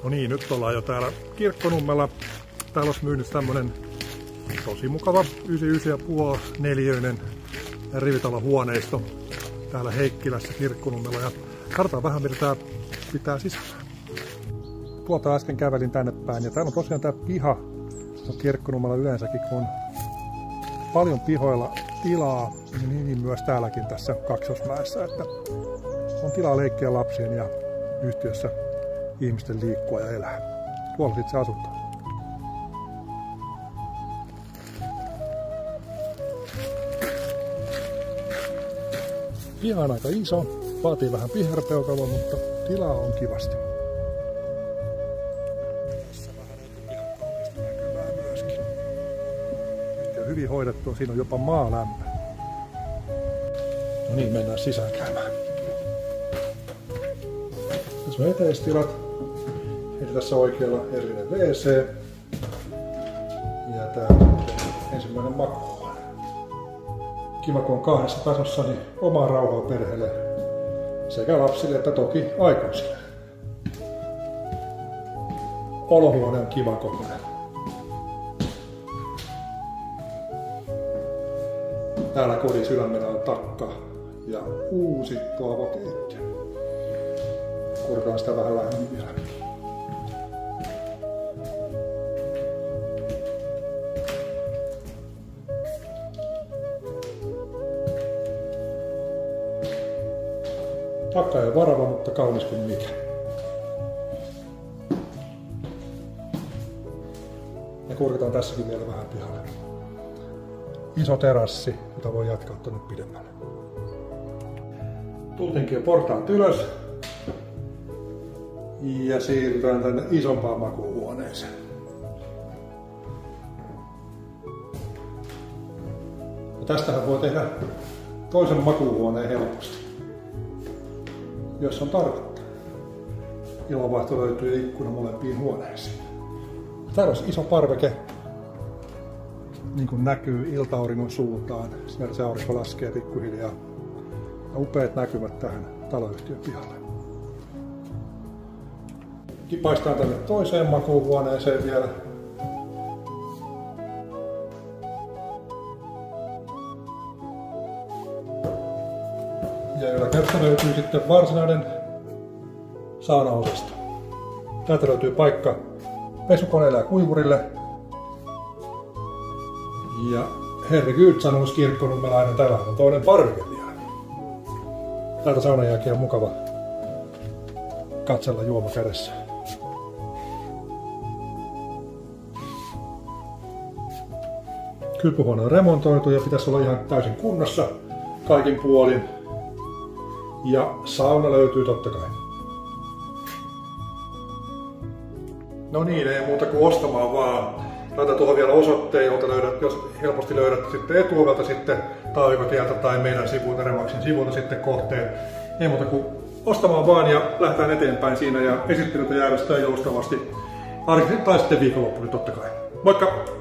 No niin, nyt ollaan jo täällä Kirkkonummella. Täällä olisi myynyt tämmönen tosi mukava 99,5 neliöinen rivitalohuoneisto täällä Heikkilässä Kirkkonummella. Ja katsotaan vähän, mitä tää pitää sisällä. Tuolta äsken kävelin tänne päin ja täällä on tosiaan tää piha. No Kirkkonummella yleensäkin, kun on paljon pihoilla tilaa, niin myös täälläkin tässä Kaksosmäessä, että on tilaa leikkiä lapsien ja yhtiössä ihmisten liikkua ja elää. Tuolla sitten se asutaan. Piha on aika iso, vaatii vähän viherpeukaloa, mutta tilaa on kivasti. Tässä vähän pihan kaupista näkyy myöskin. Nyt on hyvin hoidettua, siinä on jopa maalämpö. No niin, mennään sisään käymään. Tässä on eteistilat. Eli tässä oikealla erillinen WC. Ja täällä on ensimmäinen makuuhuone. Kiva, kun on kahdessa tasossa, niin omaa rauhaa perheelle sekä lapsille että toki aikuisille. Olohuone on kiva kokoinen. Täällä kodin sydämenä on takka ja uusittu avokeittiö. Kurkaan sitä vähän lähemmin vielä. Takka ei ole varava, mutta kaunis kuin mikä. Ja kurkitaan tässäkin vielä vähän pihalle. Iso terassi, jota voi jatkaa tuonne pidemmälle. Tultiinkin jo portaat ylös. Ja siirrytään tänne isompaan makuuhuoneeseen. Ja tästähän voi tehdä toisen makuuhuoneen helposti, jos on tarvetta. Ilmanvaihto löytyy ikkuna molempiin huoneisiin. Täällä olisi iso parveke, niin kuin näkyy ilta-auringon suuntaan. Siellä se aurinko laskee pikkuhiljaa. Ja upeat näkymät tähän taloyhtiön pihalle. Kipaistaan tänne toiseen makuuhuoneeseen vielä. Ja yläkerrassa löytyy sitten varsinainen saunaosasto. Täältä löytyy paikka pesukoneelle ja kuivurille. Ja herregud, sanoisi kirkkonummelainen, täällä on toinen parveke vielä. Täältä saunan jälkeen on mukava katsella juoma kädessä. Kylpyhuone on remontoitu ja pitäisi olla ihan täysin kunnossa kaikin puolin. Ja sauna löytyy totta kai. No niin, ei muuta kuin ostamaan vaan. Laita tuohon vielä osoitteen, jolta löydät, jos helposti löydät sitten etuovelta sitten Taivikotieltä tai meidän sivuilta, Remaxin sivuilta sitten kohteen. Ei muuta kuin ostamaan vaan ja lähdetään eteenpäin siinä ja esittelytä järjestää joustavasti. Arkisin tai sitten viikonloppuna totta kai. Moikka!